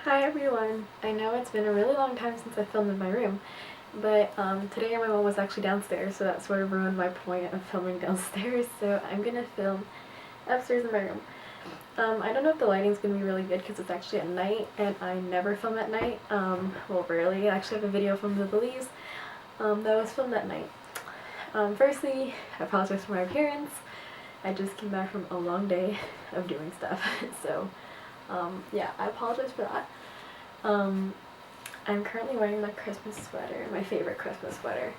Hi everyone! I know it's been a really long time since I filmed in my room, but today my mom was actually downstairs, so that sort of ruined my point of filming downstairs, so I'm gonna film upstairs in my room. I don't know if the lighting's gonna be really good because it's actually at night, and I never film at night. Well, rarely. I actually have a video from the Belize that was filmed at night. Firstly, I apologize for my appearance. I just came back from a long day of doing stuff, so yeah, I apologize for that. I'm currently wearing my Christmas sweater, my favorite Christmas sweater,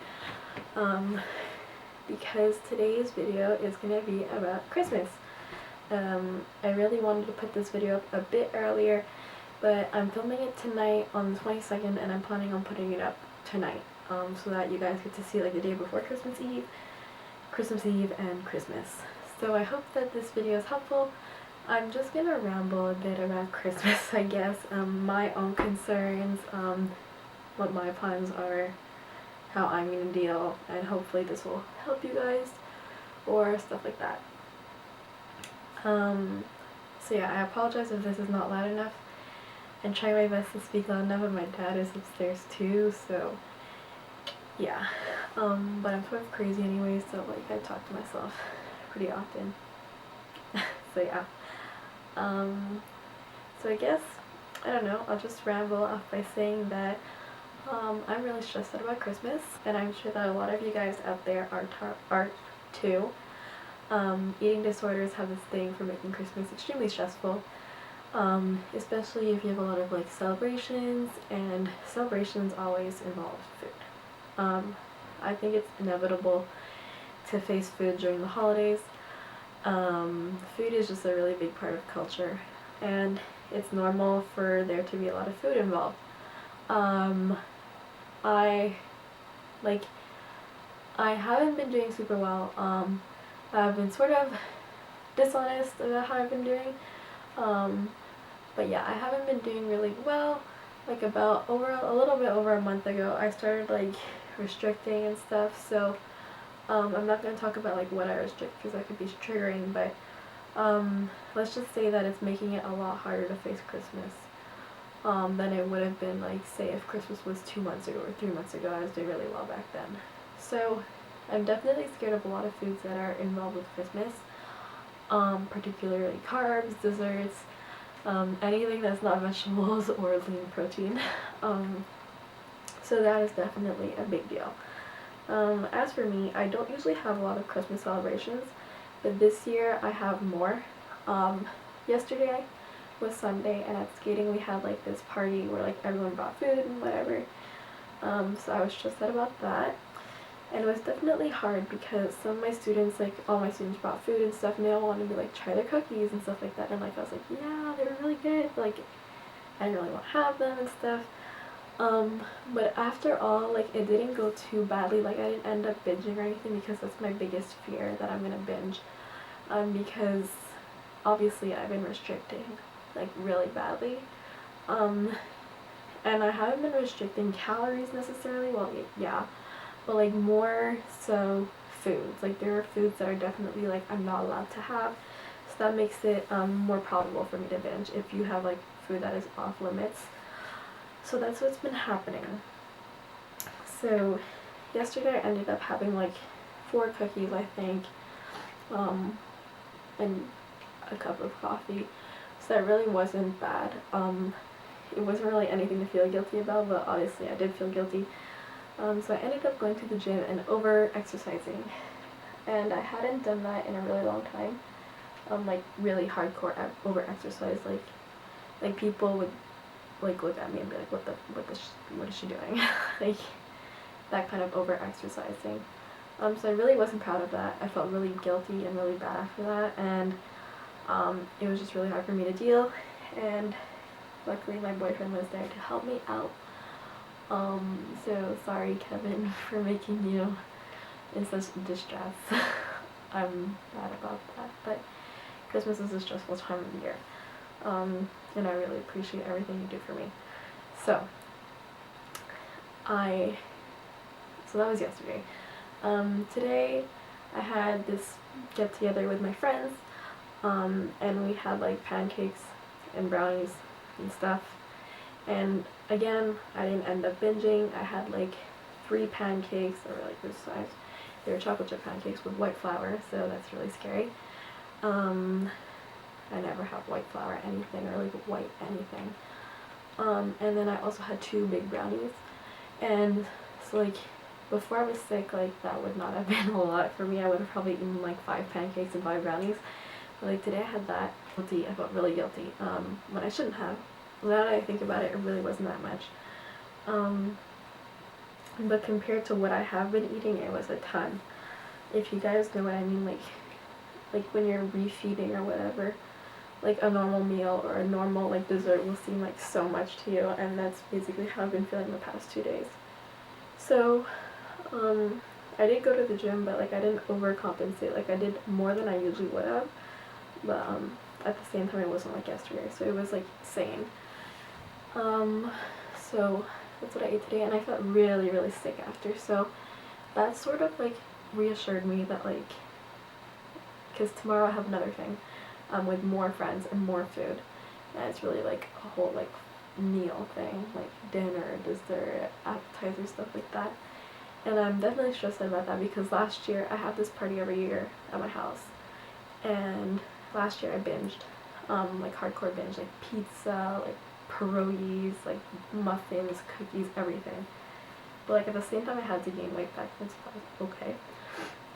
because today's video is going to be about Christmas. I really wanted to put this video up a bit earlier, but I'm filming it tonight on the 22nd, and I'm planning on putting it up tonight, so that you guys get to see like the day before Christmas Eve, and Christmas. So I hope that this video is helpful. I'm just gonna ramble a bit about Christmas, I guess, my own concerns, what my plans are, how I'm gonna deal, and hopefully this will help you guys, or stuff like that. So yeah, I apologize if this is not loud enough. I'm trying my best to speak loud enough, and my dad is upstairs too, so yeah. But I'm sort of crazy anyway, so like I talk to myself pretty often. So yeah. So I guess, I don't know, I'll just ramble off by saying that I'm really stressed out about Christmas, and I'm sure that a lot of you guys out there are too. Eating disorders have this thing for making Christmas extremely stressful, especially if you have a lot of like celebrations, and celebrations always involve food. I think it's inevitable to face food during the holidays. Food is just a really big part of culture, and it's normal for there to be a lot of food involved. I haven't been doing super well. I've been sort of dishonest about how I've been doing. But yeah, I haven't been doing really well. Like about a little bit over a month ago, I started like restricting and stuff, so I'm not going to talk about like what I restrict because that could be triggering, but let's just say that it's making it a lot harder to face Christmas than it would have been, like, say if Christmas was 2 months ago or 3 months ago. I was doing really well back then. So I'm definitely scared of a lot of foods that are involved with Christmas, particularly carbs, desserts, anything that's not vegetables or lean protein. So that is definitely a big deal. As for me, I don't usually have a lot of Christmas celebrations, but this year I have more. Yesterday was Sunday, and at skating we had like this party where like everyone brought food and whatever. So I was stressed out about that, and it was definitely hard because some of my students, like all my students, brought food and stuff, and they all wanted me to like try their cookies and stuff like that, and like I was like, yeah, they were really good, but like I didn't really want to have them and stuff. But after all, like, it didn't go too badly. Like, I didn't end up binging or anything, because that's my biggest fear, that I'm gonna binge. Because obviously I've been restricting, like, really badly. And I haven't been restricting calories necessarily, well, yeah, but like more so foods. Like, there are foods that are definitely like I'm not allowed to have, so that makes it more probable for me to binge if you have like food that is off limits. So that's what's been happening. So yesterday I ended up having like 4 cookies, I think, and a cup of coffee. So that really wasn't bad. It wasn't really anything to feel guilty about, but obviously I did feel guilty. So I ended up going to the gym and over-exercising. And I hadn't done that in a really long time. Like really hardcore over-exercise. Like people would like look at me and be like, what is she doing? Like that kind of over exercising. So I really wasn't proud of that. I felt really guilty and really bad after that, and it was just really hard for me to deal, and luckily my boyfriend was there to help me out. So sorry, Kevin, for making you in such distress. I'm bad about that, but Christmas is a stressful time of the year. And I really appreciate everything you do for me. So that was yesterday. Today I had this get together with my friends, and we had like pancakes and brownies and stuff, And again, I didn't end up binging. I had like 3 pancakes that were like this size. They were chocolate chip pancakes with white flour, so that's really scary. I never have white flour anything, or like white anything. And then I also had 2 big brownies. And so like before I was sick, like that would not have been a lot for me. I would have probably eaten like 5 pancakes and 5 brownies. But like today I had that. Guilty. I felt really guilty. When I shouldn't have. Now that I think about it, it really wasn't that much. But compared to what I have been eating, it was a ton. If you guys know what I mean, like when you're refeeding or whatever, like a normal meal or a normal like dessert will seem like so much to you, and that's basically how I've been feeling the past 2 days. So, I did go to the gym, but like I didn't overcompensate. Like I did more than I usually would have, but at the same time it wasn't like yesterday, so it was like sane. So that's what I ate today, and I felt really, really sick after, so that sort of like reassured me that like, because tomorrow I have another thing, with more friends and more food, and it's really like a whole like meal thing, like dinner, dessert, appetizer, stuff like that. And I'm definitely stressed out about that because last year I have this party every year at my house, and last year I binged, like hardcore binge, like pizza, like pierogies, like muffins, cookies, everything. But like at the same time I had to gain weight back, that's okay.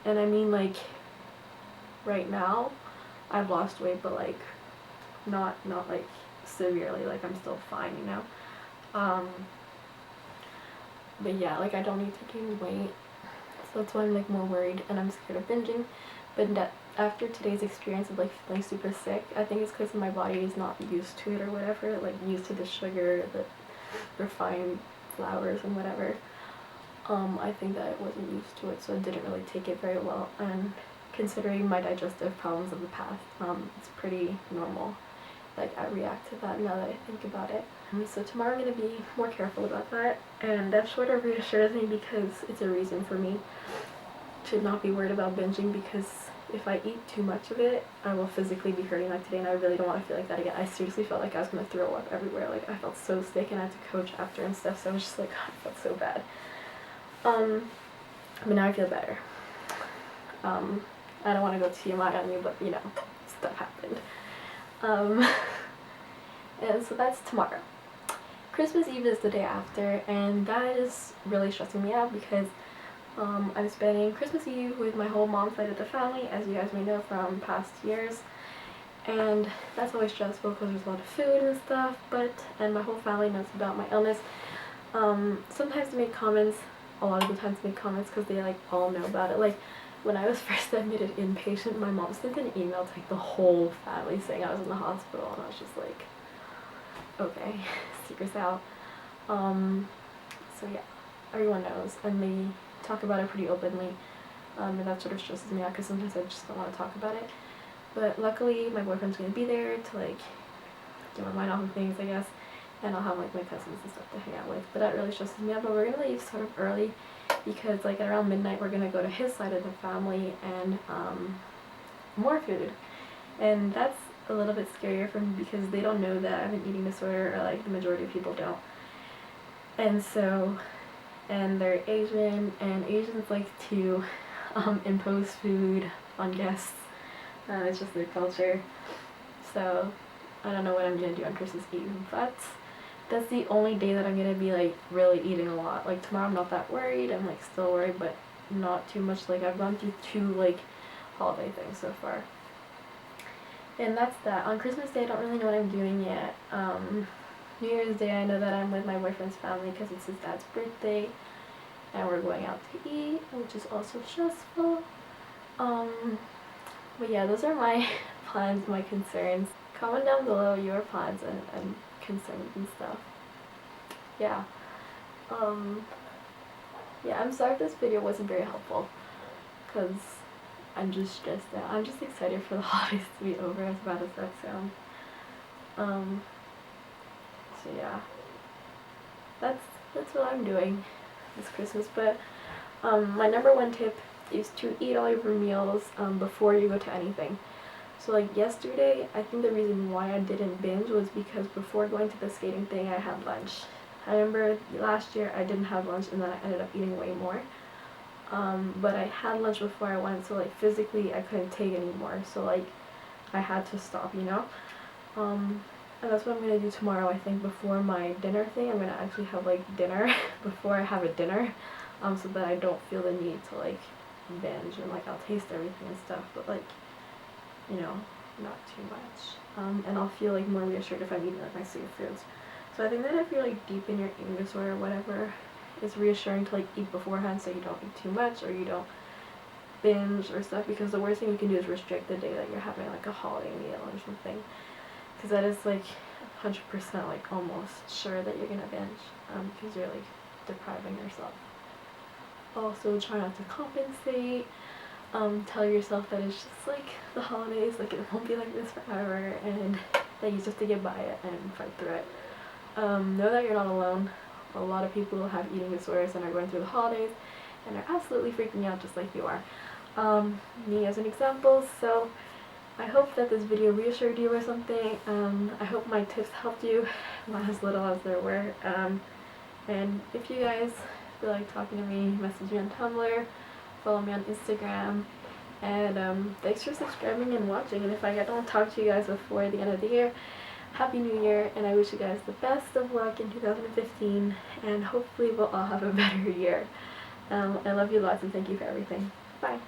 And I mean like right now I've lost weight, but like not like severely, like I'm still fine, you know. But yeah, like I don't need to gain weight, so that's why I'm like more worried, and I'm scared of binging. But after today's experience of like feeling super sick, I think it's because my body is not used to it or whatever, like used to the sugar, the refined flours and whatever. I think that it wasn't used to it, so it didn't really take it very well, and considering my digestive problems of the past, it's pretty normal. Like I react to that now that I think about it. So tomorrow I'm going to be more careful about that, and that sort of reassures me because it's a reason for me to not be worried about binging, because if I eat too much of it, I will physically be hurting like today, and I really don't want to feel like that again. I seriously felt like I was going to throw up everywhere. Like I felt so sick, and I had to coach after and stuff, so I was just like, I felt so bad. But now I feel better. I don't want to go TMI on you, but you know, stuff happened. And so that's tomorrow. Christmas Eve is the day after, and that is really stressing me out because I'm spending Christmas Eve with my whole mom's side of the family, as you guys may know from past years, and that's always stressful because there's a lot of food and stuff, and my whole family knows about my illness. Sometimes they make comments, a lot of the times they make comments because they like all know about it. Like when I was first admitted inpatient, my mom sent an email to like the whole family saying I was in the hospital, and I was just like, okay, secret's out. So yeah, everyone knows, and they talk about it pretty openly, and that sort of stresses me out because sometimes I just don't want to talk about it. But luckily, my boyfriend's gonna be there to like get my mind off of things, I guess, and I'll have like my cousins and stuff to hang out with. But that really stresses me out. But we're gonna leave sort of early because like at around midnight we're gonna go to his side of the family and more food, and that's a little bit scarier for me because they don't know that I have an eating disorder, or like the majority of people don't. And so, and they're Asian, and Asians like to impose food on guests. It's just their culture. So I don't know what I'm gonna do on Christmas Eve, but that's the only day that I'm gonna be like really eating a lot. Like tomorrow I'm not that worried. I'm like still worried, but not too much. Like I've gone through 2 like holiday things so far. And that's that. On Christmas Day, I don't really know what I'm doing yet. New Year's Day, I know that I'm with my boyfriend's family because it's his dad's birthday, and we're going out to eat, which is also stressful. But yeah, those are my plans, my concerns. Comment down below your plans and concerns and stuff. Yeah. Yeah, I'm sorry if this video wasn't very helpful, because I'm just stressed out. I'm just excited for the holidays to be over, as bad as that sounds. So yeah, that's what I'm doing this Christmas. But my number 1 tip is to eat all of your meals before you go to anything. So like yesterday, I think the reason why I didn't binge was because before going to the skating thing, I had lunch. I remember last year I didn't have lunch and then I ended up eating way more. But I had lunch before I went, so like physically I couldn't take anymore. So like I had to stop, you know? And that's what I'm gonna do tomorrow, I think, before my dinner thing. I'm gonna actually have like dinner before I have a dinner, so that I don't feel the need to like binge and like I'll taste everything and stuff, but like, you know, not too much. And I'll feel like more reassured if I'm eating like my safe foods. So I think that if you're like deep in your eating disorder or whatever, it's reassuring to like eat beforehand so you don't eat too much or you don't binge or stuff, because the worst thing you can do is restrict the day that you're having like a holiday meal or something, because that is like 100% like almost sure that you're gonna binge, because you're like depriving yourself. Also try not to compensate. Tell yourself that it's just like the holidays, like it won't be like this forever, and that you just have to get by it and fight through it. Know that you're not alone. A lot of people have eating disorders and are going through the holidays and are absolutely freaking out just like you are. Me as an example. So I hope that this video reassured you or something. I hope my tips helped you, not as little as there were. And if you guys feel like talking to me, message me on Tumblr, follow me on Instagram, and thanks for subscribing and watching. And if I don't talk to you guys before the end of the year, Happy New Year, and I wish you guys the best of luck in 2015, and hopefully we'll all have a better year. I love you lots and thank you for everything. Bye.